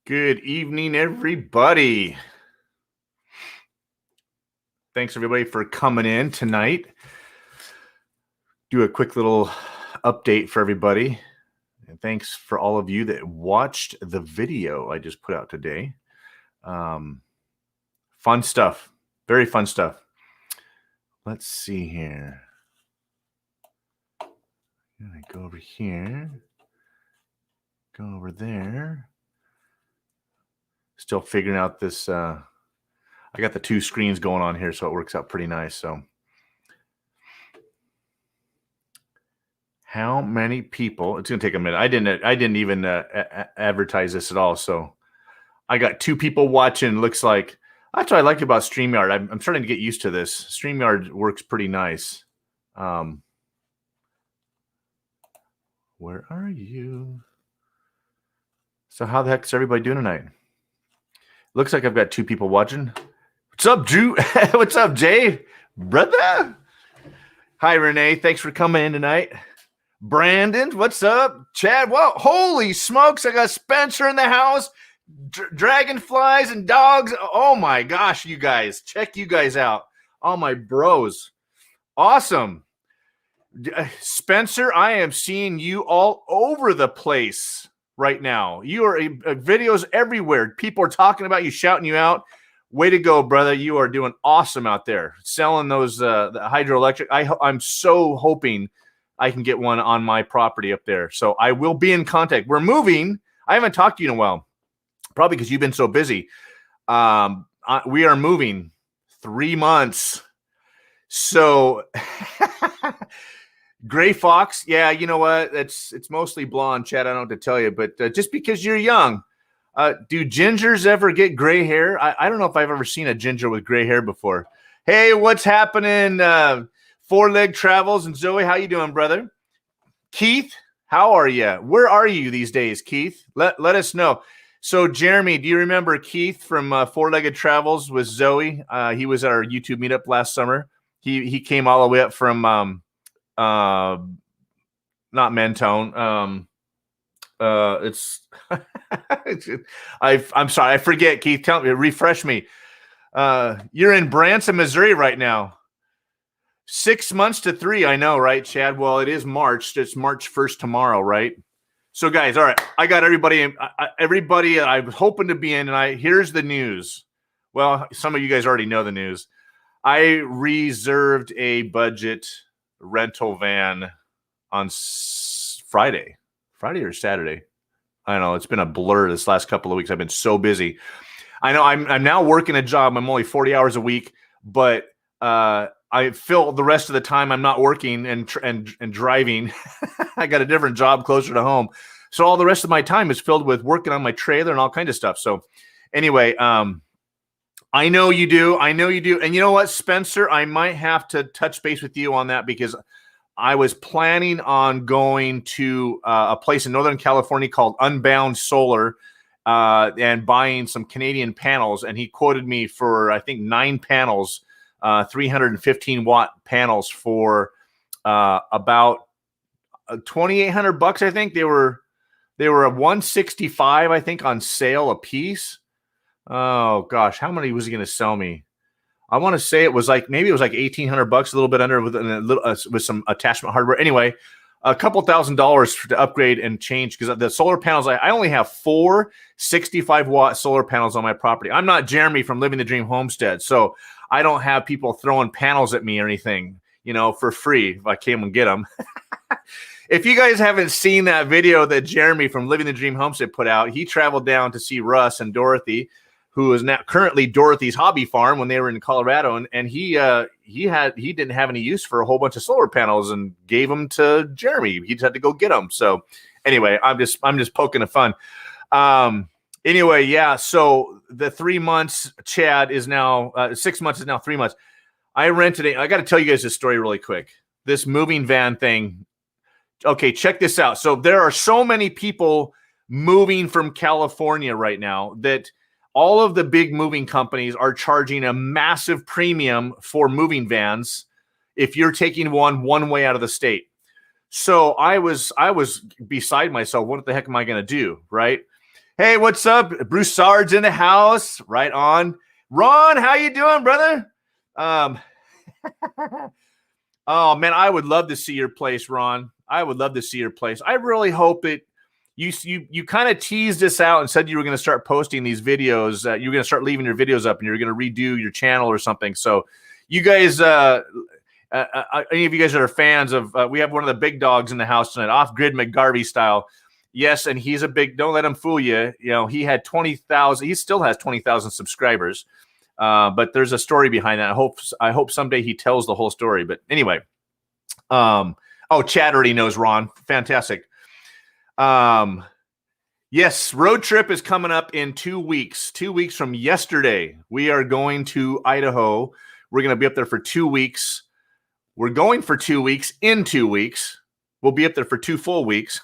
Good evening, everybody. Thanks, everybody, for coming in tonight. Do a quick little update for everybody. And thanks for all of you that watched the video I just put out today. Fun stuff. Very fun stuff. Let's see here. I'm going to go over here. Go over there. Still figuring out this. I got the two screens going on here, so it works out pretty nice. So, how many people? It's gonna take a minute. I didn't even advertise this at all. So, I got two people watching. Looks like that's what I like about StreamYard. I'm starting to get used to this. StreamYard works pretty nice. Where are you? So, how the heck is everybody doing tonight? Looks like I've got two people watching. What's up, Drew? What's up, Jay? Brother? Hi, Renee. Thanks for coming in tonight. Brandon, what's up? Chad, whoa, holy smokes. I got Spencer in the house. Dragonflies and dogs. Oh, my gosh, you guys. Check you guys out. All my bros. Awesome. Spencer, I am seeing you all over the place right now. You are videos everywhere. People are talking about you, shouting you out. Way to go, brother. You are doing awesome out there selling those the hydroelectric. I'm so hoping I can get one on my property up there. So I will be in contact. We're moving. I haven't talked to you in a while, probably because you've been so busy. We are moving 3 months. So Gray Fox, yeah, you know what? It's mostly blonde, Chad. I don't know what to tell you, but just because you're young, do gingers ever get gray hair? I don't know if I've ever seen a ginger with gray hair before. Hey, what's happening? Four Leg Travels and Zoe, how you doing, brother? Keith, how are you? Where are you these days, Keith? Let us know. So, Jeremy, do you remember Keith from Four Legged Travels with Zoe? He was at our YouTube meetup last summer. He came all the way up from not Mentone. It's I'm sorry, I forget, Keith. Tell me, refresh me. You're in Branson, Missouri right now. 6 months to 3, I know, right, Chad? Well, it is March. It's March 1st tomorrow, right? So, guys, all right, I got everybody. Everybody I was hoping to be in, and here's the news. Well, some of you guys already know the news. I reserved a budget rental van on Friday or Saturday. I don't know. It's been a blur this last couple of weeks. I've been so busy. I know I'm now working a job. I'm only 40 hours a week, but I feel the rest of the time I'm not working and driving. I got a different job closer to home. So all the rest of my time is filled with working on my trailer and all kinds of stuff. So anyway, I know you do. And you know what, Spencer? I might have to touch base with you on that because I was planning on going to a place in Northern California called Unbound Solar and buying some Canadian panels. And he quoted me for, I think, 9 panels, 315-watt panels for about $2,800. I think they were $165, I think, on sale a piece. Oh gosh, how many was he going to sell me? I want to say it was like maybe it was like $1,800, a little bit under with some attachment hardware. Anyway, a couple $1,000s to upgrade and change because the solar panels. I only have 4 65-watt solar panels on my property. I'm not Jeremy from Living the Dream Homestead, so I don't have people throwing panels at me or anything, for free if I came and get them. If you guys haven't seen that video that Jeremy from Living the Dream Homestead put out, he traveled down to see Russ and Dorothy, who is now currently Dorothy's hobby farm when they were in Colorado, and he didn't have any use for a whole bunch of solar panels and gave them to Jeremy. He just had to go get them. So anyway, I'm just poking the fun. Anyway, yeah. So the 3 months, Chad, is now 6 months is now 3 months. I rented it. I got to tell you guys this story really quick. This moving van thing. Okay, check this out. So there are so many people moving from California right now that all of the big moving companies are charging a massive premium for moving vans if you're taking one way out of the state. So I was beside myself. What the heck am I going to do, right? Hey, what's up? Broussard's in the house. Right on. Ron, how you doing, brother? Oh man, I would love to see your place, Ron. I would love to see your place. I really hope it. You kind of teased this out and said you were going to start posting these videos. You were going to start leaving your videos up, and you're going to redo your channel or something. So, you guys, any of you guys that are fans of, we have one of the big dogs in the house tonight, Off Grid McGarvey style. Yes, and he's a big. Don't let him fool you. You know, he had 20,000. He still has 20,000 subscribers. But there's a story behind that. I hope someday he tells the whole story. But anyway, Chad already knows Ron. Fantastic. Yes, road trip is coming up in 2 weeks. 2 weeks from yesterday, we are going to Idaho. We're going to be up there for 2 weeks. We're going for 2 weeks in 2 weeks. We'll be up there for 2 full weeks.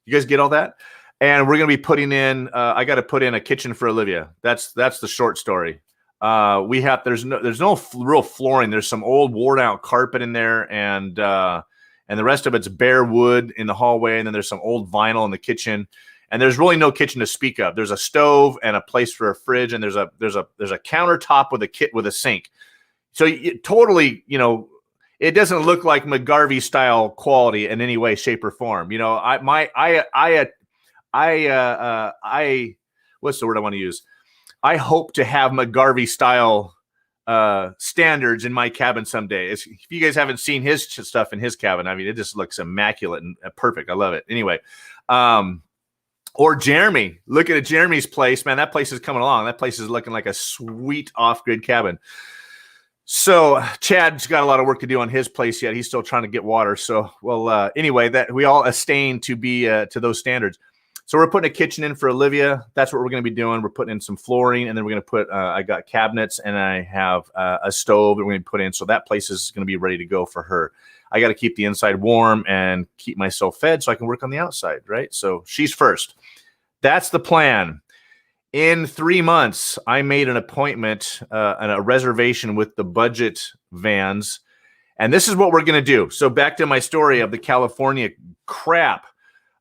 You guys get all that? And we're going to be putting in, I got to put in a kitchen for Olivia. That's the short story. There's no real flooring. There's some old worn out carpet in there, and the rest of it's bare wood in the hallway. And then there's some old vinyl in the kitchen, and there's really no kitchen to speak of. There's a stove and a place for a fridge, and there's a countertop with a sink. So totally, it doesn't look like McGarvey style quality in any way, shape, or form. What's the word I want to use? I hope to have McGarvey style standards in my cabin someday. If you guys haven't seen his stuff in his cabin, I mean, it just looks immaculate and perfect. I love it. Anyway, or Jeremy, looking at Jeremy's place, man, that place is coming along. That place is looking like a sweet off-grid cabin. So Chad's got a lot of work to do on his place yet. He's still trying to get water. So, anyway, that we all abstain to be to those standards. So we're putting a kitchen in for Olivia. That's what we're going to be doing. We're putting in some flooring, and then we're going to put, I got cabinets, and I have a stove that we're going to put in. So that place is going to be ready to go for her. I got to keep the inside warm and keep myself fed so I can work on the outside, right? So she's first. That's the plan. In 3 months, I made an appointment and a reservation with the budget vans. And this is what we're going to do. So back to my story of the California crap.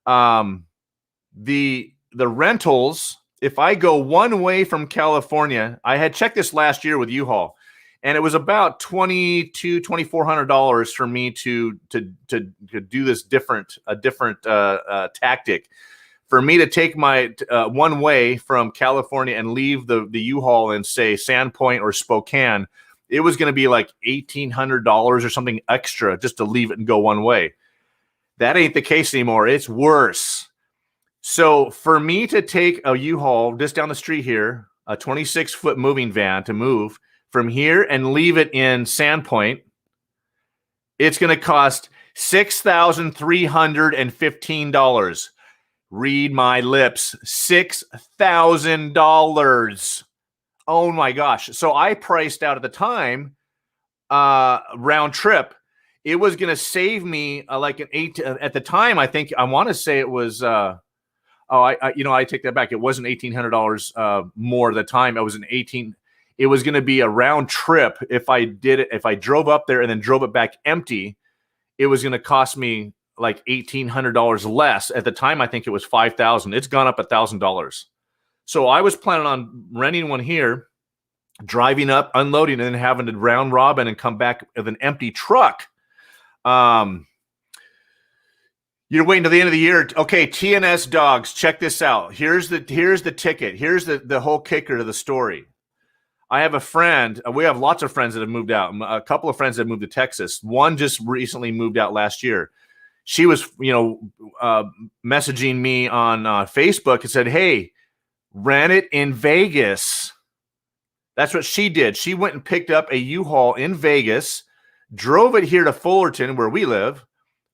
The rentals, if I go one way from California, I had checked this last year with U-Haul, and it was about $2,400 for me to do this different tactic. For me to take my one way from California and leave the U-Haul in, say, Sandpoint or Spokane, it was going to be like $1,800 or something extra just to leave it and go one way. That ain't the case anymore. It's worse. So for me to take a U-Haul just down the street here, a 26-foot moving van to move from here and leave it in Sandpoint, it's going to cost $6,315. Read my lips, $6,000. Oh my gosh. So I priced out at the time, round trip. It was going to save me like an at the time. I think I want to say it was, I take that back. It wasn't $1,800 more at the time. It was it was going to be a round trip. If I did it, if I drove up there and then drove it back empty, it was going to cost me like $1,800 less. At the time, I think it was $5,000. It's gone up $1,000. So I was planning on renting one here, driving up, unloading, and then having to round robin and come back with an empty truck. You're waiting to the end of the year. Okay, TNS Dogs, check this out. Here's the ticket. Here's the whole kicker to the story. I have a friend. We have lots of friends that have moved out. A couple of friends that moved to Texas. One just recently moved out last year. She was, messaging me on Facebook and said, "Hey, rent it in Vegas." That's what she did. She went and picked up a U-Haul in Vegas, drove it here to Fullerton, where we live,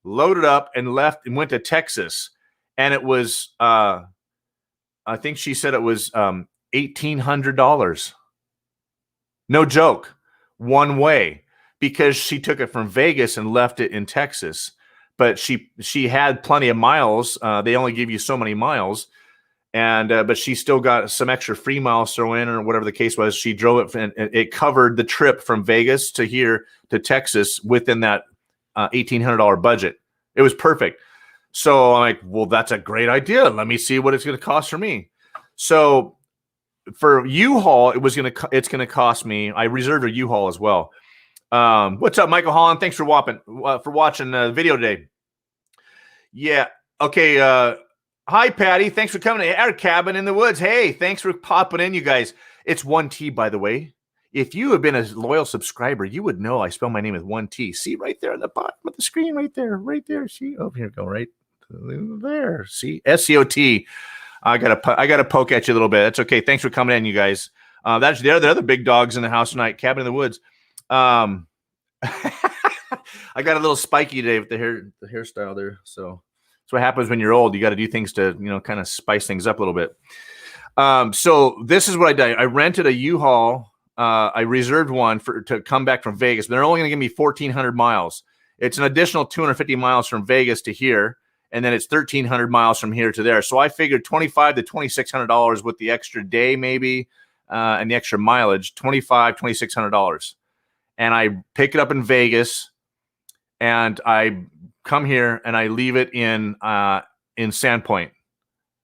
loaded up, and left and went to Texas. And it was, I think she said it was $1,800. No joke, one way, because she took it from Vegas and left it in Texas. But she had plenty of miles. They only give you so many miles, and but she still got some extra free miles thrown in, or whatever the case was. She drove it, and it covered the trip from Vegas to here to Texas within that $1,800 budget. It was perfect. So I'm like, well, that's a great idea. Let me see what it's going to cost for me. So for U-Haul, it's going to cost me. I reserved a U-Haul as well. What's up, Michael Holland? Thanks for watching the video today. Yeah. Okay. Hi, Patty. Thanks for coming to our cabin in the woods. Hey, thanks for popping in, you guys. It's 1T, by the way. If you have been a loyal subscriber, you would know I spell my name with 1T. See right there on the bottom of the screen, right there. See, oh, here we go, right there. See, SCOT. I gotta poke at you a little bit. That's okay. Thanks for coming in, you guys. That's the other big dogs in the house tonight. Cabin in the woods. I got a little spiky today with the hairstyle there. So that's what happens when you're old. You got to do things to kind of spice things up a little bit. So this is what I did. I rented a U-Haul. I reserved one to come back from Vegas. But they're only going to give me 1,400 miles. It's an additional 250 miles from Vegas to here. And then it's 1,300 miles from here to there. So I figured $2,500 to $2,600 with the extra day maybe and the extra mileage, $2,600. And I pick it up in Vegas, and I come here and I leave it in Sandpoint.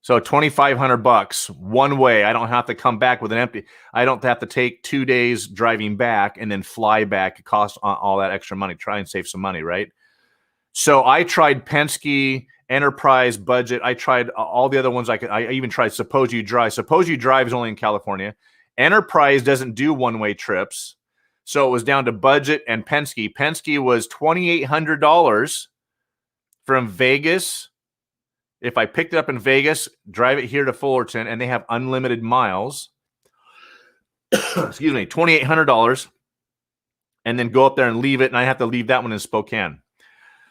So $2,500 one way. I don't have to come back with an empty. I don't have to take 2 days driving back and then fly back. It costs all that extra money. Try and save some money, right? So I tried Penske, Enterprise, Budget. I tried all the other ones I even tried Suppose You Drive. Suppose You Drive is only in California. Enterprise doesn't do one-way trips. So it was down to Budget and Penske. Penske was $2,800 from Vegas. If I picked it up in Vegas, drive it here to Fullerton, and they have unlimited miles. Excuse me, $2,800, and then go up there and leave it, and I have to leave that one in Spokane.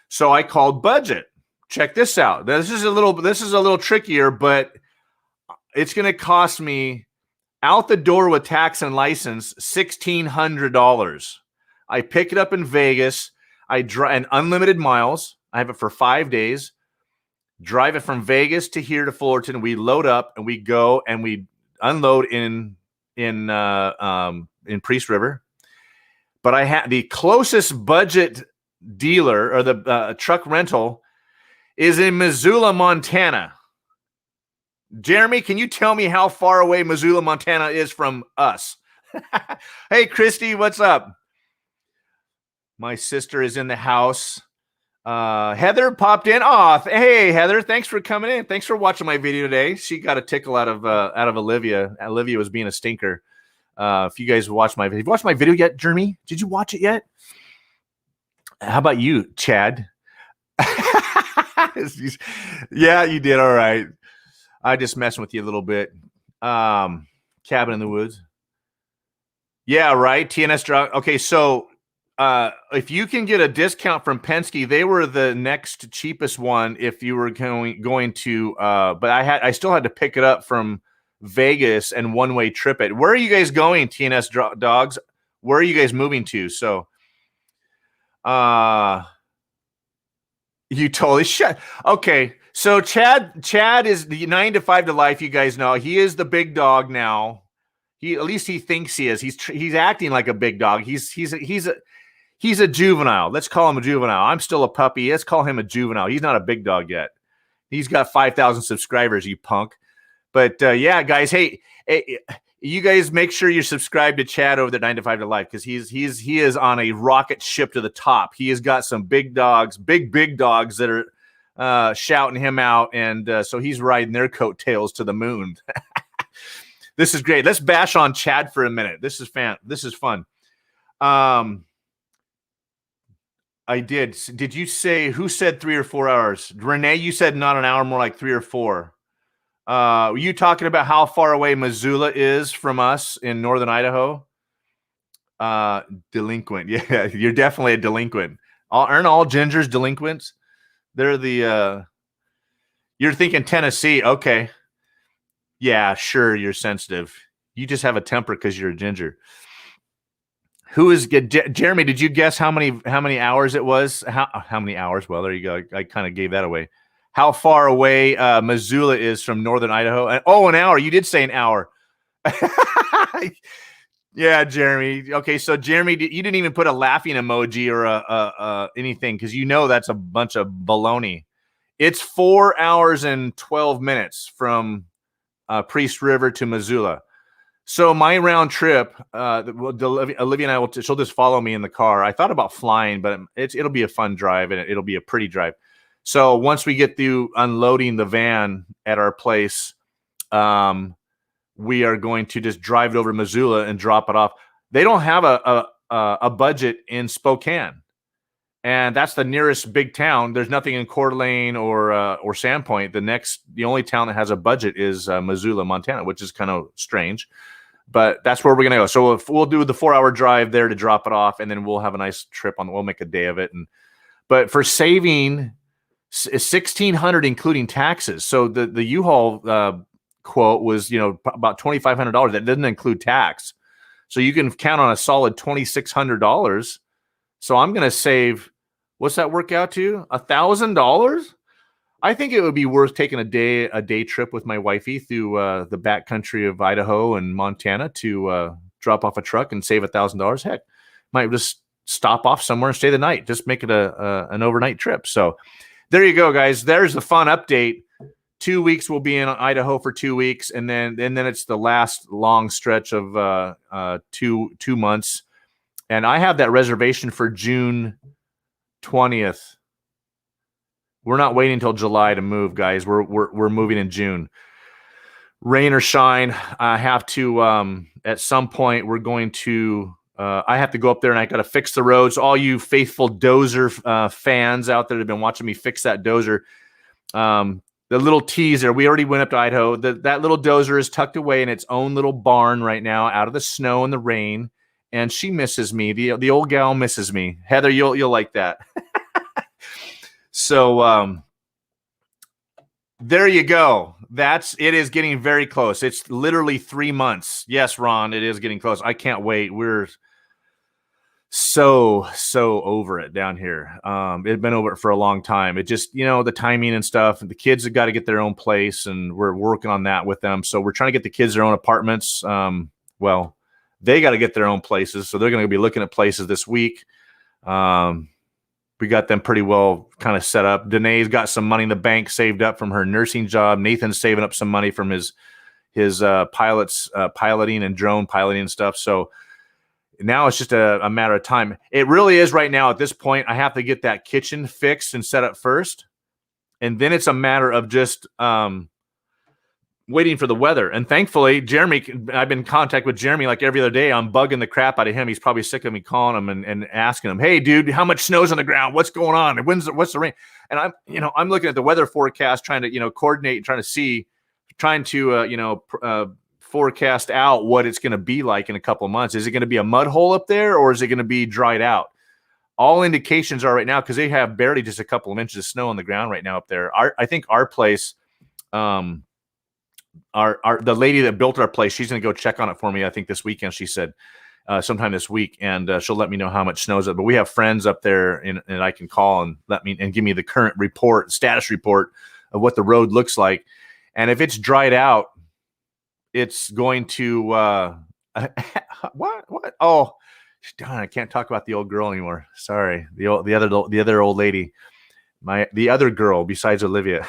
So I called Budget. Check this out. This is a little trickier, but it's going to cost me out the door with tax and license $1,600. I pick it up in Vegas. I drive an unlimited miles. I have it for 5 days. Drive it from Vegas to here to Fullerton. We load up and we go and we unload in Priest River. But I had the closest Budget dealer or the truck rental is in Missoula, Montana. Jeremy, can you tell me how far away Missoula, Montana is from us? Hey, Christy, what's up? My sister is in the house. Heather popped in. Oh, hey, Heather, thanks for coming in. Thanks for watching my video today. She got a tickle out of Olivia. Olivia was being a stinker. If you guys watched have you watched my video yet, Jeremy? Did you watch it yet? How about you, Chad? Yeah, you did. All right. I just messing with you a little bit. Cabin in the woods. Yeah, right. TNS drug. Okay, so if you can get a discount from Penske, they were the next cheapest one if you were going to but I still had to pick it up from Vegas and one-way trip it. Where are you guys going, TNS dogs? Where are you guys moving to? So you totally shut. Okay. So Chad is the 9 to 5 to life. You guys know he is the big dog now. At least he thinks he is. He's acting like a big dog. He's a juvenile. Let's call him a juvenile. I'm still a puppy. Let's call him a juvenile. He's not a big dog yet. He's got 5,000 subscribers, you punk. But yeah, guys, hey, you guys make sure you're subscribed to Chad over the 9 to 5 to life because he is on a rocket ship to the top. He has got some big dogs, big dogs that are shouting him out, and so he's riding their coattails to the moon. This is great. Let's bash on Chad for a minute. This is fun. I did. Did you say who said 3 or 4 hours? Renee, you said not an hour, more like 3 or 4. Were you talking about how far away Missoula is from us in northern Idaho? Delinquent. Yeah, you're definitely a delinquent. Aren't all gingers delinquents? They're the you're thinking Tennessee. Okay. Yeah, sure, you're sensitive. You just have a temper because you're a ginger. Who is Jeremy? Did you guess how many hours it was? How many hours? Well, there you go. I kind of gave that away. How far away Missoula is from northern Idaho? An hour. You did say an hour. Yeah, Jeremy. Okay, so Jeremy, you didn't even put a laughing emoji or anything because you know that's a bunch of baloney. It's 4 hours and 12 minutes from Priest River to Missoula. So my round trip, Olivia and I she'll just follow me in the car. I thought about flying, but it'll be a fun drive and it'll be a pretty drive. So once we get through unloading the van at our place, we are going to just drive it over to Missoula and drop it off. They don't have a budget in Spokane, and that's the nearest big town. There's nothing in Coeur d'Alene or Sandpoint. The only town that has a budget is Missoula, Montana, which is kind of strange. But that's where we're gonna go. So we'll do the 4-hour drive there to drop it off, and then we'll have a nice trip we'll make a day of it. But for saving $1,600 including taxes. So the U-Haul quote was about $2,500. That doesn't include tax. So you can count on a solid $2,600. So I'm gonna save. What's that work out to? $1,000. I think it would be worth taking a day trip with my wifey through the backcountry of Idaho and Montana to drop off a truck and save $1,000. Heck, might just stop off somewhere and stay the night. Just make it an overnight trip. So there you go, guys. There's the fun update. 2 weeks we'll be in Idaho for 2 weeks, and then it's the last long stretch of 2 months. And I have that reservation for June 20th. We're not waiting until July to move, guys. We're moving in June. Rain or shine, I have to at some point we're going to I have to go up there and I got to fix the roads. All you faithful dozer fans out there that have been watching me fix that dozer. The little teaser, we already went up to Idaho. That little dozer is tucked away in its own little barn right now out of the snow and the rain, and she misses me. The old gal misses me. Heather, you'll like that. So there you go. It is getting very close. It's literally 3 months. Yes, Ron, it is getting close. I can't wait. We're so over it down here. It's been over it for a long time. It just, the timing and stuff, and the kids have got to get their own place, and we're working on that with them. So we're trying to get the kids their own apartments. Well, they got to get their own places. So they're going to be looking at places this week. We got them pretty well kind of set up. Danae's got some money in the bank saved up from her nursing job. Nathan's saving up some money from his piloting and drone piloting and stuff. So now it's just a matter of time. It really is right now at this point. I have to get that kitchen fixed and set up first. And then it's a matter of just waiting for the weather. And thankfully, Jeremy, I've been in contact with Jeremy like every other day. I'm bugging the crap out of him. He's probably sick of me calling him and asking him, "Hey, dude, how much snow's on the ground? What's going on? What's the rain?" And I'm looking at the weather forecast, trying to, coordinate and trying to forecast out what it's going to be like in a couple of months. Is it going to be a mud hole up there, or is it going to be dried out? All indications are right now, because they have barely just a couple of inches of snow on the ground right now up there. I think our place, the lady that built our place, she's going to go check on it for me. I think this weekend, she said, sometime this week, and she'll let me know how much snow's up. But we have friends up there, and I can call and give me the current status report of what the road looks like. And if it's dried out, it's going to what? Oh, darn! I can't talk about the old girl anymore. Sorry, the other old lady, the other girl besides Olivia.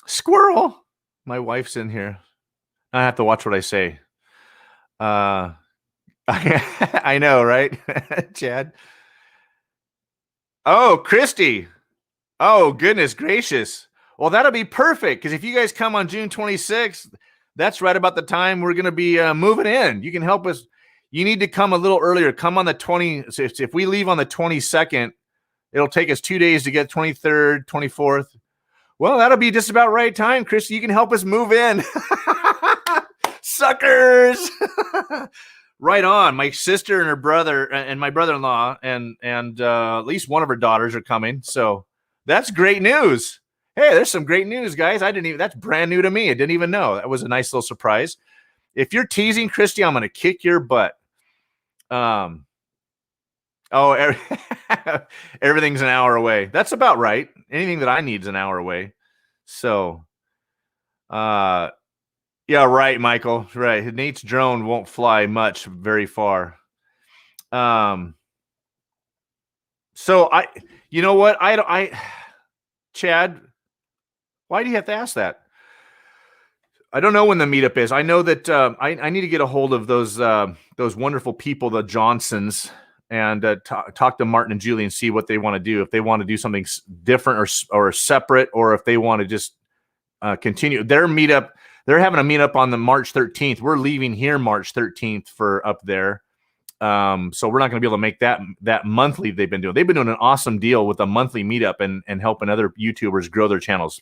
Squirrel. My wife's in here. I have to watch what I say. I know, right? Chad. Oh, Christy. Oh, goodness gracious. Well, that'll be perfect, because if you guys come on June 26th, that's right about the time we're going to be moving in. You can help us. You need to come a little earlier. Come on the 20th. If we leave on the 22nd, it'll take us 2 days to get 23rd, 24th. Well, that'll be just about right time, Chris. You can help us move in. Suckers. Right on. My sister and her brother and my brother-in-law and at least one of her daughters are coming. So that's great news. Hey, there's some great news, guys. That's brand new to me. I didn't even know. That was a nice little surprise. If you're teasing, Christy, I'm going to kick your butt. Everything's an hour away. That's about right. Anything that I need is an hour away. So, yeah, right, Michael. Right. Nate's drone won't fly very far. So you know what? Chad, why do you have to ask that? I don't know when the meetup is. I know that I need to get a hold of those wonderful people, the Johnsons, and talk to Martin and Julie and see what they want to do. If they want to do something different or separate, or if they want to just continue their meetup. They're having a meetup on the March 13th. We're leaving here March 13th for up there. So we're not going to be able to make that monthly they've been doing. They've been doing an awesome deal with a monthly meetup and helping other YouTubers grow their channels.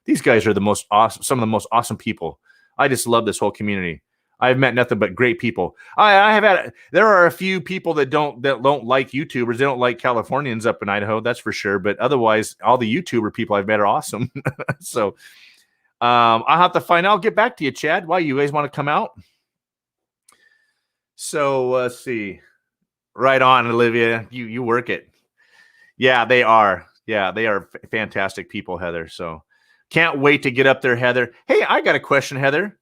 These guys are some of the most awesome people. I just love this whole community. I've met nothing but great people. There are a few people that don't like YouTubers. They don't like Californians up in Idaho, that's for sure. But otherwise, all the YouTuber people I've met are awesome. So I'll have to find out. I'll get back to you, Chad. Why, you guys want to come out? So let's see. Right on, Olivia. You work it. Yeah, they are. Yeah, they are fantastic people, Heather. So can't wait to get up there, Heather. Hey, I got a question, Heather.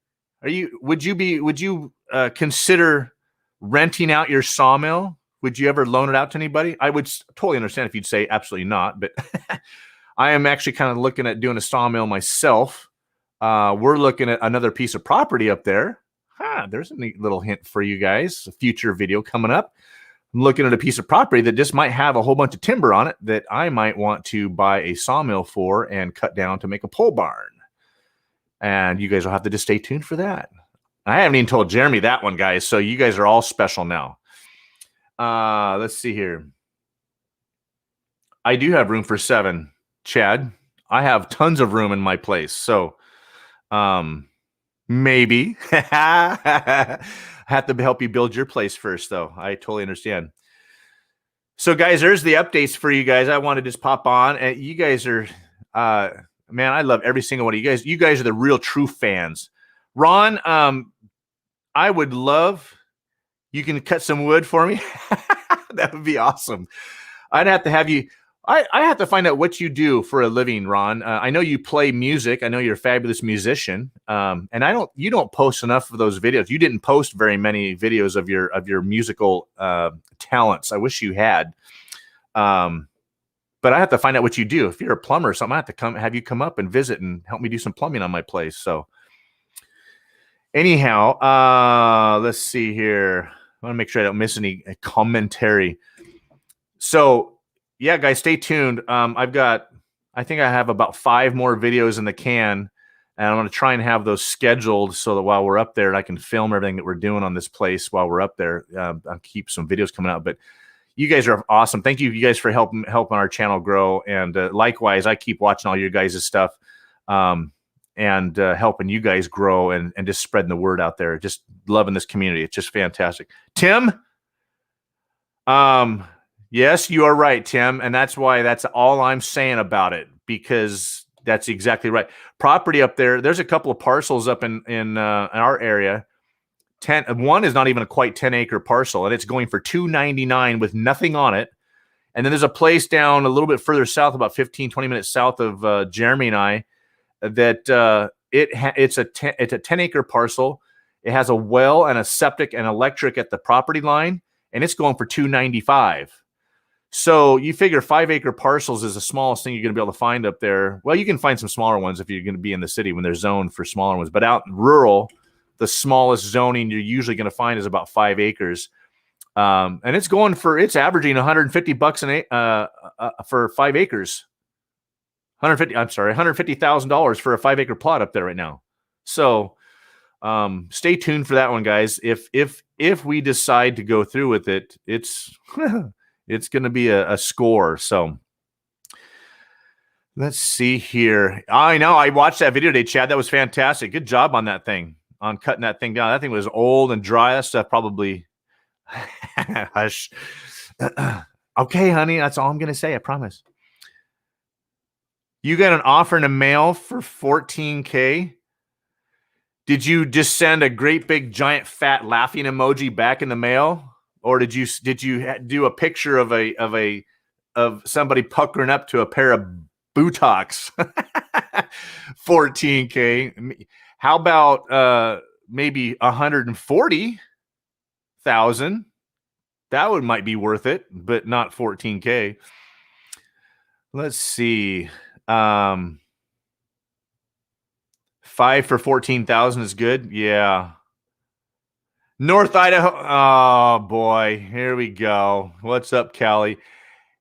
Would you consider renting out your sawmill? Would you ever loan it out to anybody? I would totally understand if you'd say absolutely not, but I am actually kind of looking at doing a sawmill myself. We're looking at another piece of property up there. There's a neat little hint for you guys. A future video coming up. I'm looking at a piece of property that just might have a whole bunch of timber on it that I might want to buy a sawmill for and cut down to make a pole barn. And you guys will have to just stay tuned for that. I haven't even told Jeremy that one, guys. So you guys are all special now. Let's see here. I do have room for 7, Chad. I have tons of room in my place. So maybe. Have to help you build your place first, though. I totally understand. So, guys, there's the updates for you guys. I want to just pop on. And you guys are, man, I love every single one of you guys. You guys are the real true fans. Ron, I would love, you can cut some wood for me. That would be awesome. I'd have to have you. I have to find out what you do for a living, Ron. I know you play music. I know you're a fabulous musician. And you don't post enough of those videos. You didn't post very many videos of your musical talents. I wish you had. But I have to find out what you do. If you're a plumber or something, I have to have you come up and visit and help me do some plumbing on my place. So anyhow, let's see here. I want to make sure I don't miss any commentary. So yeah, guys, stay tuned. I think I have about 5 more videos in the can, and I'm going to try and have those scheduled so that while we're up there, I can film everything that we're doing on this place while we're up there. I'll keep some videos coming out, but you guys are awesome. Thank you guys for helping our channel grow. And likewise, I keep watching all your guys' stuff and helping you guys grow and just spreading the word out there. Just loving this community. It's just fantastic. Tim, yes, you are right, Tim. And that's all I'm saying about it, because that's exactly right. Property up there, there's a couple of parcels up in our area. One is not even a quite 10-acre parcel, and it's going for $299 with nothing on it. And then there's a place down a little bit further south, about 15, 20 minutes south of Jeremy and I, that it's a 10-acre parcel. It has a well and a septic and electric at the property line, and it's going for $295. So you figure 5-acre parcels is the smallest thing you're going to be able to find up there. Well, you can find some smaller ones if you're going to be in the city when they're zoned for smaller ones. But out in rural, the smallest zoning you're usually going to find is about 5 acres. And it's averaging $150 for 5 acres. $150,000 for a 5-acre plot up there right now. So stay tuned for that one, guys. If we decide to go through with it, it's it's going to be a score. So let's see here. I know I watched that video today, Chad. That was fantastic. Good job on that thing, on cutting that thing down. That thing was old and dry. That stuff probably. Hush. Okay, honey. That's all I'm going to say. I promise. You got an offer in the mail for $14K. Did you just send a great big giant fat laughing emoji back in the mail, or did you do a picture of somebody puckering up to a pair of buttocks? $14K. How about maybe $140,000? That would might be worth it, but not 14K. Let's see. 5 for 14,000 is good. Yeah. North Idaho. Oh boy, here we go. What's up, Callie?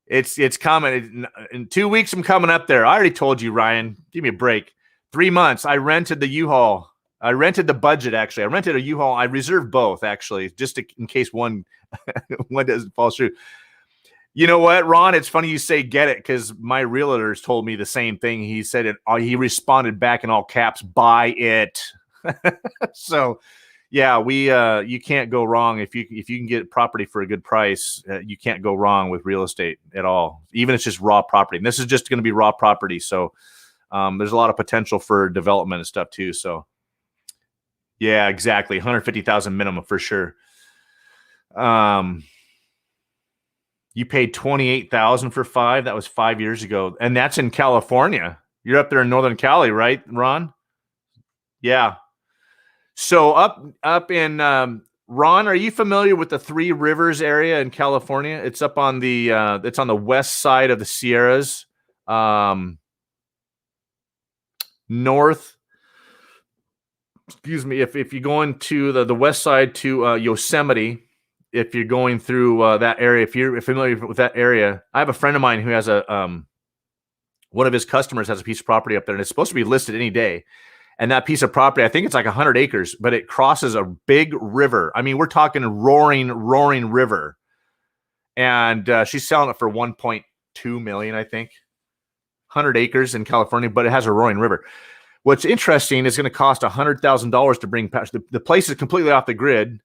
It's coming. In 2 weeks, I'm coming up there. I already told you, Ryan. Give me a break. 3 months. I rented the U-Haul. I rented the budget, actually. I rented a U-Haul. I reserved both, actually, just in case one doesn't fall through. You know what, Ron? It's funny you say get it, because my realtors told me the same thing. He said it. He responded back in all caps, buy it. So, yeah, you can't go wrong if you can get property for a good price. You can't go wrong with real estate at all, even if it's just raw property. And this is just going to be raw property, so there's a lot of potential for development and stuff too. So, yeah, exactly, 150,000 minimum for sure. You paid 28,000 for 5. That was 5 years ago, and that's in California. You're up there in Northern Cali, right, Ron? Yeah. So up in Ron, are you familiar with the Three Rivers area in California? It's up on the it's on the west side of the Sierras, north. Excuse me. If you go into the west side to Yosemite, if you're going through that area, if you're familiar with that area, I have a friend of mine who has one of his customers has a piece of property up there, and it's supposed to be listed any day. And that piece of property, I think it's like 100 acres, but it crosses a big river. I mean, we're talking roaring river. And she's selling it for 1.2 million, I think. 100 acres in California, but it has a roaring river. What's interesting is going to cost $100,000 to bring power. The place is completely off the grid,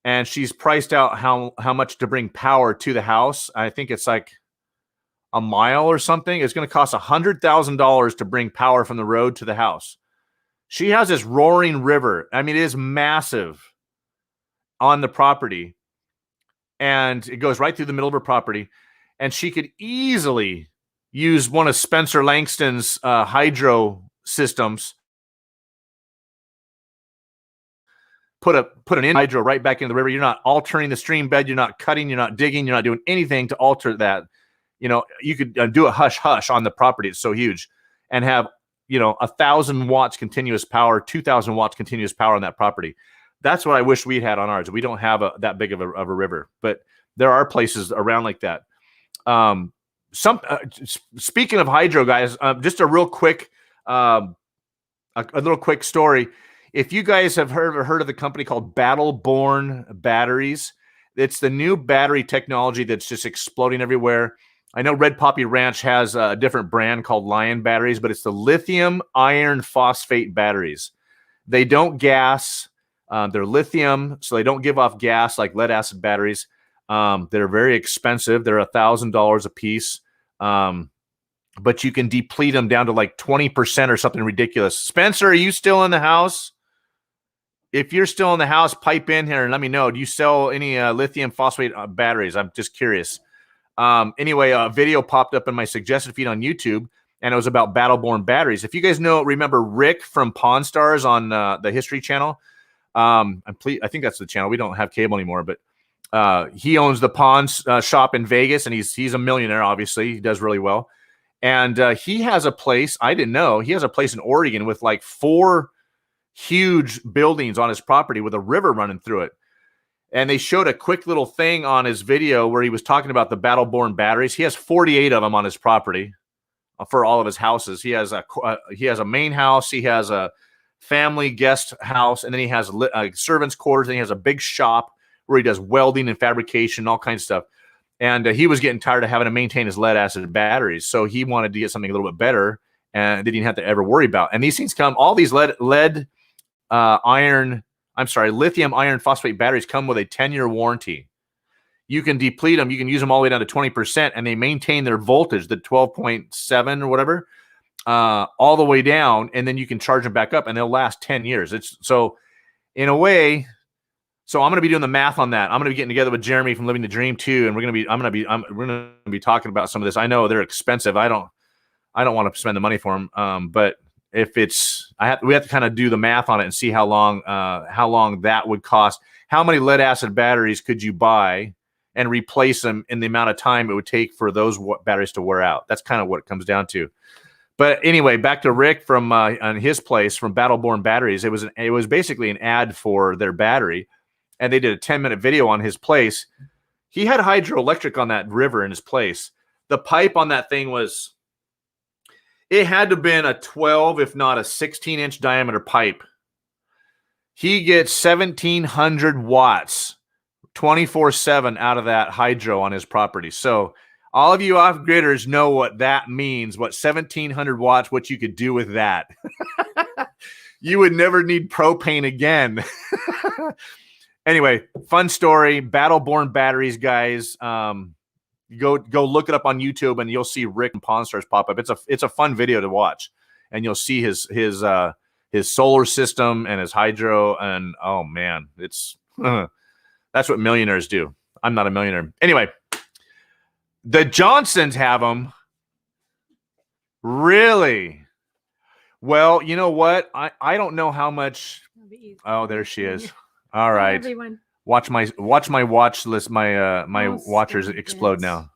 and she's priced out how much to bring power to the house. I think it's like a mile or something. It's going to cost $100,000 to bring power from the road to the house. She has this roaring river. I mean, it is massive on the property, and it goes right through the middle of her property. And she could easily use one of Spencer Langston's hydro systems. Put an in hydro right back into the river. You're not altering the stream bed. You're not cutting. You're not digging. You're not doing anything to alter that. You know, you could do a hush on the property. It's so huge, and have 1,000 watts continuous power, 2,000 watts continuous power on that property. That's what I wish we had on ours. We don't have that big of a river, but there are places around like that. Speaking of hydro, guys, just a real quick, a little quick story. If you guys have heard of the company called Battleborn Batteries, it's the new battery technology that's just exploding everywhere. I know Red Poppy Ranch has a different brand called Lion Batteries, but it's the lithium iron phosphate batteries. They don't gas. They're lithium, so they don't give off gas like lead acid batteries. They're very expensive. They're $1,000 a piece, but you can deplete them down to like 20% or something ridiculous. Spencer, are you still in the house? If you're still in the house, pipe in here and let me know. Do you sell any lithium phosphate batteries? I'm just curious. Anyway, a video popped up in my suggested feed on YouTube, and it was about Battleborn batteries. If you guys remember Rick from Pawn Stars on the History Channel, I think that's the channel. We don't have cable anymore, but he owns the pawn shop in Vegas, and he's a millionaire. Obviously, he does really well, and he has a place. I didn't know he has a place in Oregon with like 4 huge buildings on his property with a river running through it. And they showed a quick little thing on his video where he was talking about the Battleborn batteries. He has 48 of them on his property for all of his houses. He has a main house. He has a family guest house, and then he has servants' quarters. And he has a big shop where he does welding and fabrication, all kinds of stuff. And he was getting tired of having to maintain his lead acid batteries, so he wanted to get something a little bit better, and they didn't have to ever worry about. And these things all these lithium iron phosphate batteries come with a 10-year warranty. You can deplete them. You can use them all the way down to 20%, and they maintain their voltage, the 12.7 or whatever, all the way down, and then you can charge them back up, and they'll last 10 years. So in a way, so I'm going to be doing the math on that. I'm going to be getting together with Jeremy from Living the Dream too, and we're going to be talking about some of this. I know they're expensive. I don't want to spend the money for them, but if we have to kind of do the math on it and see how long that would cost. How many lead acid batteries could you buy and replace them in the amount of time it would take for those batteries to wear out. That's kind of what it comes down to. But anyway, back to Rick from on his place from Battleborn Batteries. It was basically an ad for their battery, and they did a 10-minute video on his place. He had hydroelectric on that river in his place. The pipe on that thing it had to have been a 12, if not a 16-inch diameter pipe. He gets 1,700 watts 24/7 out of that hydro on his property. So all of you off-gridders know what that means, what 1,700 watts, what you could do with that. You would never need propane again. Anyway, fun story. Battleborn Batteries, guys. Go look it up on YouTube, and you'll see Rick and Pawn Stars pop up. It's a fun video to watch, and you'll see his solar system and his hydro, and oh man, it's that's what millionaires do. I'm not a millionaire. Anyway, the Johnsons have them. Really? Well, you know what? I don't know how much. Oh, there she is. All right. Hi, everyone. Watch my watch list. My watchers explode now.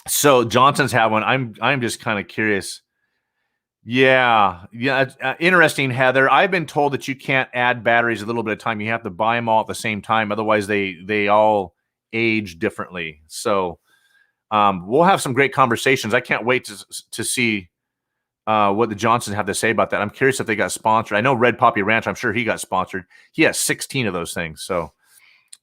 So Johnson's have one. I'm just kind of curious. Yeah. Interesting, Heather. I've been told that you can't add batteries a little bit of time. You have to buy them all at the same time. Otherwise, they all age differently. So we'll have some great conversations. I can't wait to see what the Johnsons have to say about that. I'm curious if they got sponsored. I know Red Poppy Ranch, I'm sure he got sponsored. He has 16 of those things. So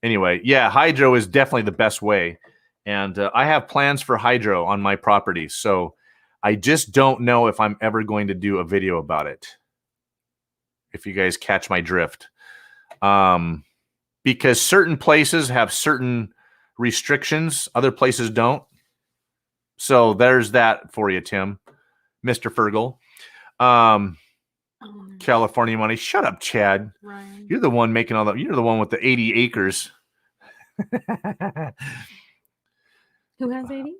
anyway, yeah, hydro is definitely the best way. And I have plans for hydro on my property. So I just don't know if I'm ever going to do a video about it. If you guys catch my drift. Because certain places have certain restrictions, other places don't. So there's that for you, Tim. Mr. Fergal. California money. Shut up, Chad. Ryan. You're the one making you're the one with the 80 acres. Who has 80?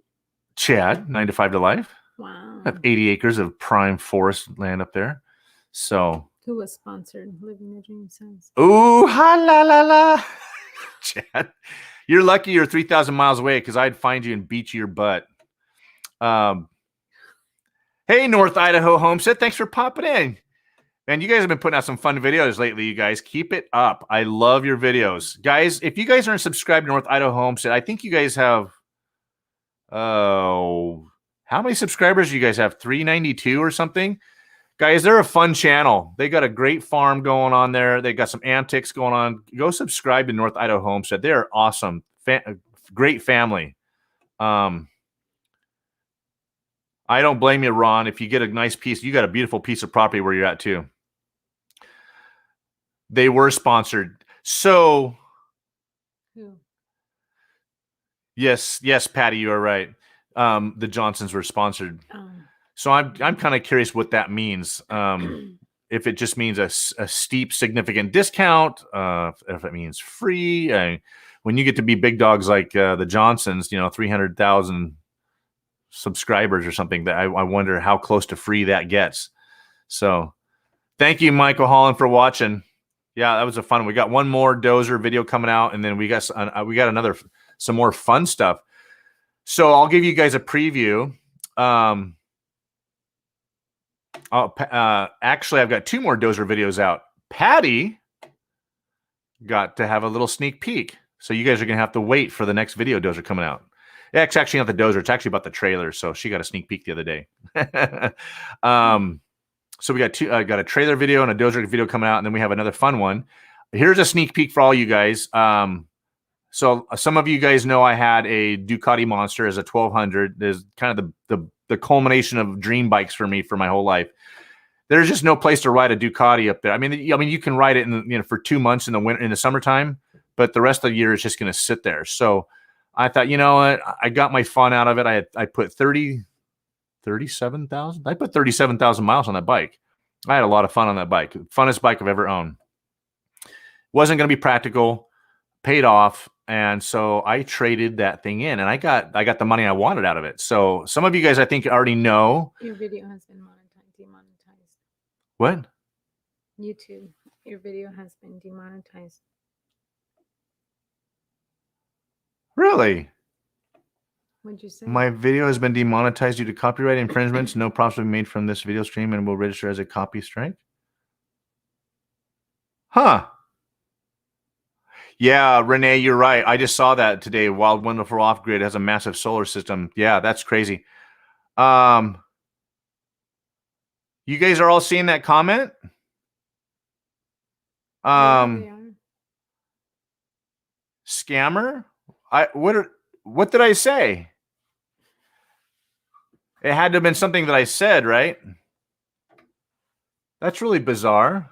Chad, 9 to 5 to Life. Wow. I have 80 acres of prime forest land up there. So. Who was sponsored? Living the Dream says. Ooh, ha la la la. Chad, you're lucky you're 3,000 miles away, because I'd find you and beat your butt. Hey, North Idaho Homestead, thanks for popping in. Man, you guys have been putting out some fun videos lately, you guys. Keep it up. I love your videos. Guys, if you guys aren't subscribed to North Idaho Homestead, I think you guys have, how many subscribers do you guys have? 392 or something? Guys, they're a fun channel. They got a great farm going on there. They got some antics going on. Go subscribe to North Idaho Homestead. They're awesome. Great family. I don't blame you, Ron. If you get a nice piece, you got a beautiful piece of property where you're at too. They were sponsored. So, yes, Patty, you are right. The Johnsons were sponsored. So I'm kind of curious what that means. If it just means a steep, significant discount, if it means free. When you get to be big dogs like the Johnsons, 300,000 subscribers or something, that I wonder how close to free that gets. So thank you, Michael Holland, for watching. Yeah, that was a fun. We got one more Dozer video coming out, and then we got some more fun stuff. So I'll give you guys a preview. Actually, I've got 2 more Dozer videos out. Patty got to have a little sneak peek, so you guys are gonna have to wait for the next video Dozer coming out. It's actually not the Dozer. It's actually about the trailer. So she got a sneak peek the other day. So we got got a trailer video and a Dozer video coming out, and then we have another fun one. Here's a sneak peek for all you guys. So some of you guys know I had a Ducati Monster as a 1200. There's kind of the culmination of dream bikes for me for my whole life. There's just no place to ride a Ducati up there. I mean, you can ride it for 2 months in the summertime, but the rest of the year it's just going to sit there. So I thought, you know what? I got my fun out of it. I put 37,000. I put 37,000 miles on that bike. I had a lot of fun on that bike. Funnest bike I've ever owned. Wasn't going to be practical. Paid off. And so I traded that thing in, and I got the money I wanted out of it. So some of you guys, I think, already know. Your video has been demonetized. What? YouTube. Your video has been demonetized. Really? What'd you say? My video has been demonetized due to copyright infringements. No profit will be made from this video stream and will register as a copy strike. Huh. Yeah, Renee, you're right. I just saw that today. Wild Wonderful Off Grid has a massive solar system. Yeah, that's crazy. You guys are all seeing that comment? Yeah, they are. Scammer? What did I say? It had to have been something that I said, right? That's really bizarre.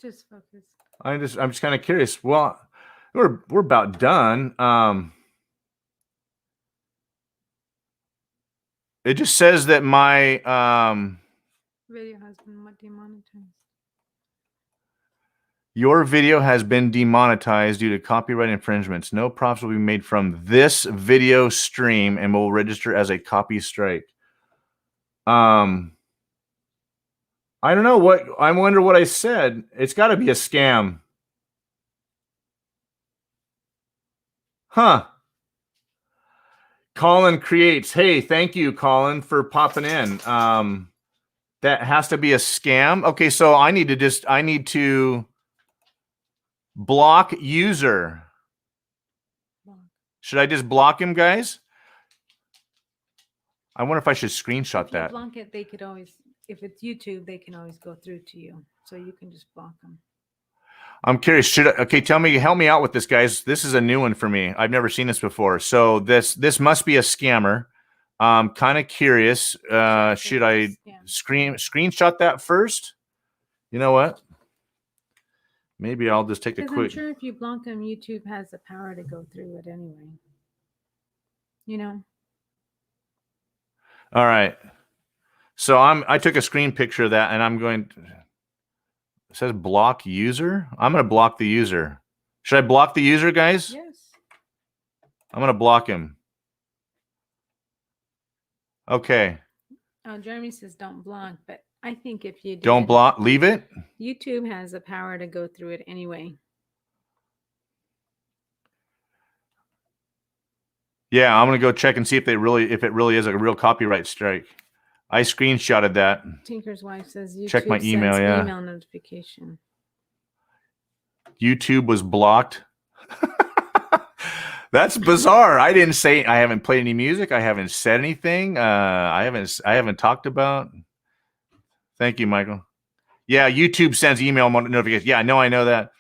Just focus. I'm just kind of curious. Well, we're about done. It just says that my Video has been demonetized. your video has been demonetized due to copyright infringements. No profits will be made from this video stream and will register as a copy strike. I don't know what I wonder what I said. It's got to be a scam. Huh. Colin creates. Hey, thank you, Colin, for popping in. That has to be a scam. Okay, so I need to block user. Should I just block him, guys? I wonder if I should screenshot If you that. block it, they could always, if it's YouTube, they can always go through to you. So you can just block them. I'm curious. Okay, tell me, help me out with this, guys. This is a new one for me. I've never seen this before. So this must be a scammer. I'm kind of curious. Should I screenshot that first? You know what? Maybe I'll just take a Because quick. I'm sure if you block them, YouTube has the power to go through it anyway. You know? All right. So I took a screen picture of that and I'm going to, it says block user. I'm going to block the user. Should I block the user, guys? Yes. I'm going to block him. Okay. Jeremy says don't block, but I think if you Don't block, leave it. YouTube has the power to go through it anyway. Yeah, I'm gonna go check and see if it really is a real copyright strike. I screenshotted that. Tinker's wife says YouTube Check my email. sends Yeah, email notification. YouTube was blocked. That's bizarre. I didn't say. I haven't played any music. I haven't said anything. I haven't talked about. Thank you, Michael. Yeah, YouTube sends email notifications. Yeah, I know that.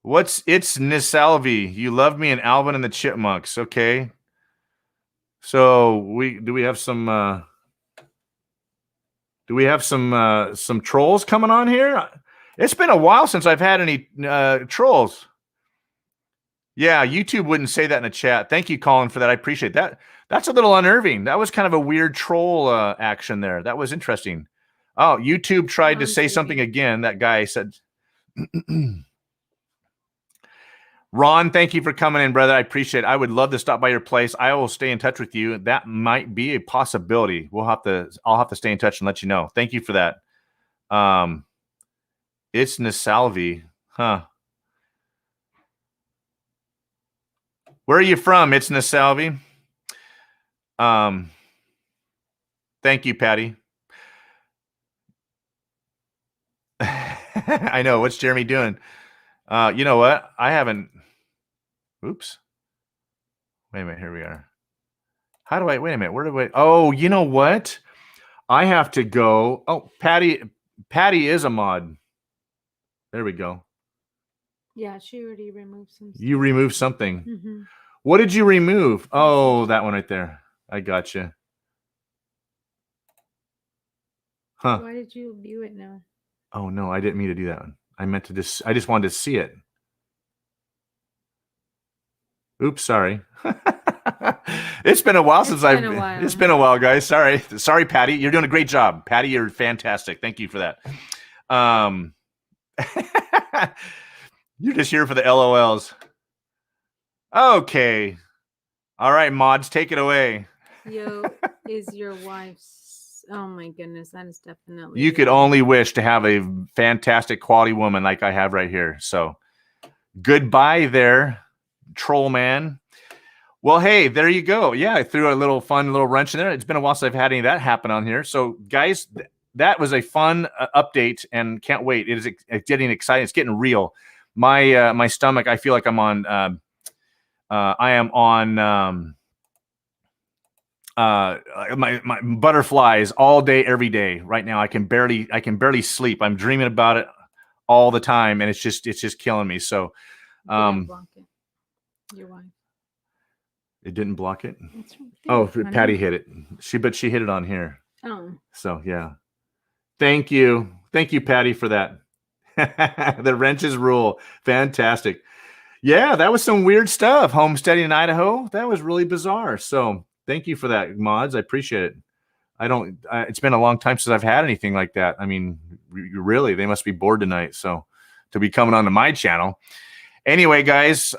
It's Nisalvi. You love me and Alvin and the Chipmunks. Okay. So we have some trolls coming on here? It's been a while since I've had any trolls. Yeah, YouTube wouldn't say that in the chat. Thank you, Colin, for that. I appreciate that. That's a little unnerving. That was kind of a weird troll action there. That was interesting. Oh, YouTube tried to say something again. That guy said, Ron, thank you for coming in, brother. I appreciate it. I would love to stop by your place. I will stay in touch with you. That might be a possibility. I'll have to stay in touch and let you know. Thank you for that. It's Nisalvi. Huh. Where are you from? It's Nisalvi. Thank you, Patty. I know. What's Jeremy doing? You know what? I haven't. Oops. Wait a minute. Here we are. How do I? Wait a minute. Where do I? Oh, you know what? I have to go. Oh, Patty is a mod. There we go. Yeah, she already removed some stuff. You removed something. Mm-hmm. What did you remove? Oh, that one right there. I gotcha. Huh. Why did you view it now? Oh no, I didn't mean to do that one. I just wanted to see it. Oops, sorry. It's been a while since It's been a while, guys. Sorry, Patty. You're doing a great job. Patty, you're fantastic. Thank you for that. You're just here for the LOLs. Okay. All right, mods, take it away. Yo, is your wife's Oh my goodness, that is definitely. You could only wish to have a fantastic quality woman like I have right here. So goodbye there, troll man. Well, hey, there you go. Yeah, I threw a little fun little wrench in there. It's been a while since I've had any of that happen on here. So guys, that was a fun update and can't wait. It's getting exciting. It's getting real. My stomach, I feel like I'm on, I am on, my butterflies all day, every day right now. I can barely sleep. I'm dreaming about it all the time, and it's just killing me. So, Block it. Your wife. It didn't block it. That's right. Oh, Patty hit it. She hit it on here. Oh. So yeah. Thank you, Patty, for that. The wrenches rule. Fantastic. Yeah, that was some weird stuff. Homesteading in Idaho. That was really bizarre. So thank you for that, mods. I appreciate it. It's been a long time since I've had anything like that. I mean, really, they must be bored tonight. So to be coming onto my channel. Anyway, guys,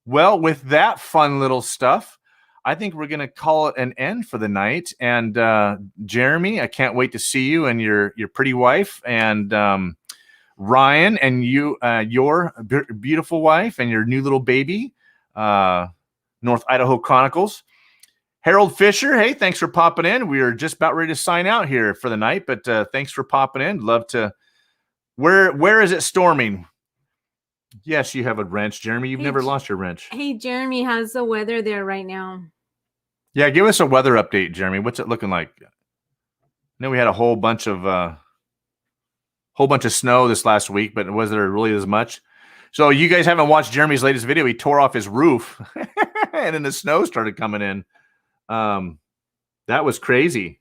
well, with that fun little stuff, I think we're going to call it an end for the night. And Jeremy, I can't wait to see you and your pretty wife, and Ryan and you, your beautiful wife and your new little baby, North Idaho Chronicles. Harold Fisher, hey, thanks for popping in. We are just about ready to sign out here for the night, but thanks for popping in. Love to. Where is it storming? Yes, you have a wrench, Jeremy. You've never lost your wrench. Hey, Jeremy, how's the weather there right now? Yeah, give us a weather update, Jeremy. What's it looking like? I know we had a whole bunch of snow this last week, but was there really as much? So you guys haven't watched Jeremy's latest video. He tore off his roof, and then the snow started coming in. That was crazy.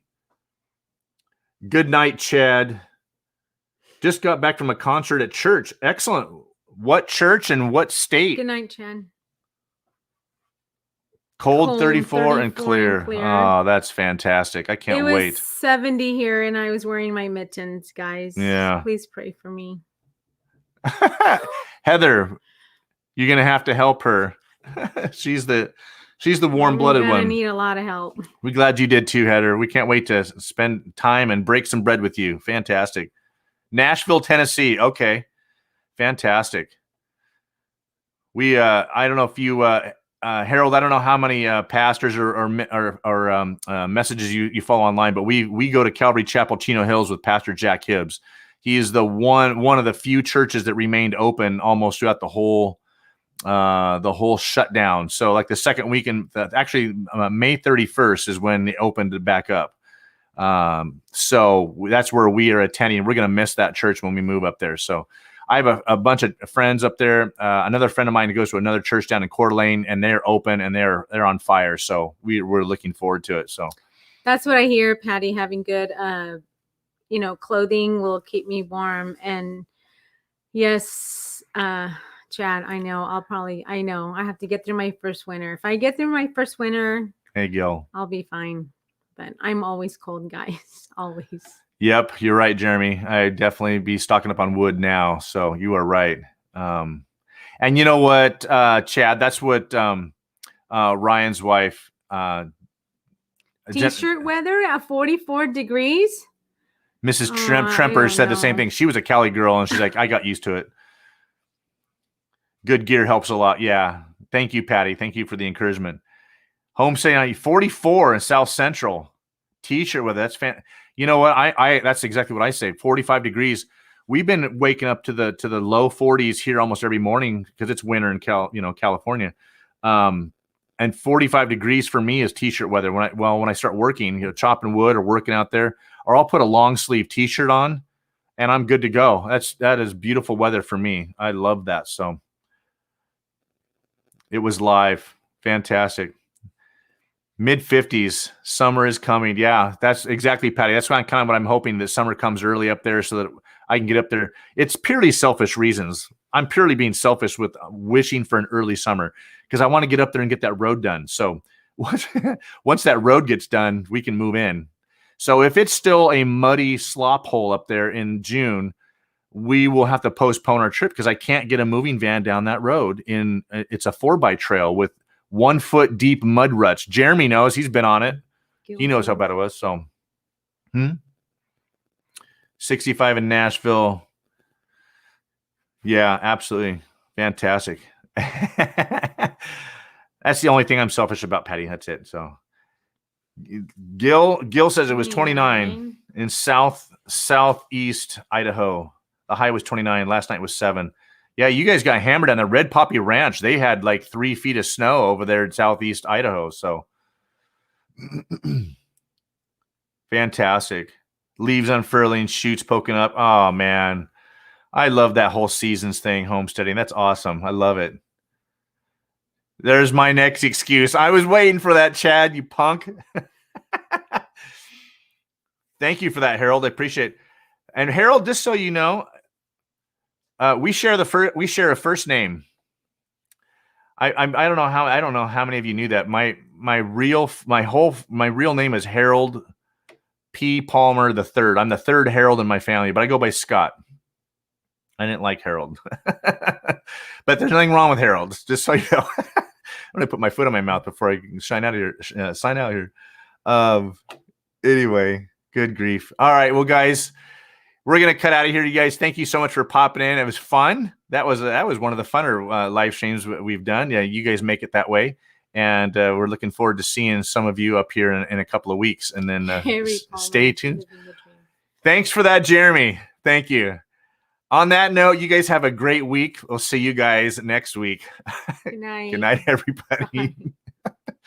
Good night, Chad. Just got back from a concert at church. Excellent. What church and what state? Good night, Chad. Cold 34 and clear. Oh, that's fantastic. I can't wait. It was 70 here, and I was wearing my mittens, guys. Yeah. Please pray for me. Heather, you're going to have to help her. She's the warm-blooded one. I need a lot of help. We're glad you did too, Heather. We can't wait to spend time and break some bread with you. Fantastic. Nashville, Tennessee. Okay. Fantastic. We I don't know if you Harold, I don't know how many pastors or messages you follow online, but we go to Calvary Chapel, Chino Hills with Pastor Jack Hibbs. He is the one of the few churches that remained open almost throughout the whole shutdown. So like the second weekend, actually May 31st is when they opened it back up. So that's where we are attending. We're going to miss that church when we move up there. So I have a bunch of friends up there. Another friend of mine goes to another church down in Coeur d'Alene, and they're open and they're on fire. So we're looking forward to it. So that's what I hear, Patty. Having good, clothing will keep me warm. And yes, Chad, I know I have to get through my first winter. If I get through my first winter, hey, Gil, I'll be fine. But I'm always cold, guys. Always. Yep, you're right, Jeremy. I'd definitely be stocking up on wood now. So you are right. And you know what, Chad, that's what Ryan's wife. T-shirt weather at 44 degrees. Mrs. Tremper said the same thing. She was a Cali girl, and she's like, I got used to it. Good gear helps a lot. Yeah. Thank you, Patty. Thank you for the encouragement. Homesteading 44 in South Central. T-shirt weather. That's you know what? I that's exactly what I say. 45 degrees. We've been waking up to the low 40s here almost every morning because it's winter in California. And 45 degrees for me is T-shirt weather. When I start working, chopping wood or working out there, or I'll put a long sleeve T-shirt on, and I'm good to go. That is beautiful weather for me. I love that. So it was live, fantastic. Mid 50s, summer is coming. Yeah, that's exactly, Patty. That's kind of what I'm hoping, that summer comes early up there so that I can get up there. It's purely selfish reasons. I'm purely being selfish with wishing for an early summer because I want to get up there and get that road done. So once that road gets done, we can move in. So if it's still a muddy slop hole up there in June, we will have to postpone our trip because I can't get a moving van down that road. It's a 4x trail with 1 foot deep mud ruts. Jeremy knows, he's been on it. He knows how bad it was. So 65 in Nashville. Yeah, absolutely. Fantastic. That's the only thing I'm selfish about, Patty. That's it. So Gil says it was 29 in southeast Idaho. The high was 29. Last night was 7. Yeah, you guys got hammered on the Red Poppy Ranch. They had like 3 feet of snow over there in southeast Idaho. So fantastic. Leaves unfurling, shoots poking up. Oh, man. I love that whole seasons thing, homesteading. That's awesome. I love it. There's my next excuse. I was waiting for that, Chad, you punk. Thank you for that, Harold. I appreciate it. And Harold, just so you know, we share a first name. I don't know how many of you knew that. My real name is Harold P. Palmer III. I'm the third Harold in my family, but I go by Scott. I didn't like Harold, but there's nothing wrong with Harold. Just so you know, I'm gonna put my foot in my mouth before I sign out here. Anyway, good grief. All right, well, guys, we're gonna cut out of here. You guys, thank you so much for popping in. It was fun. That was one of the funner live streams we've done. Yeah, you guys make it that way, and we're looking forward to seeing some of you up here in a couple of weeks. And then stay tuned. Thanks for that, Jeremy. Thank you. On that note, you guys have a great week. We'll see you guys next week. Good night. Good night, everybody.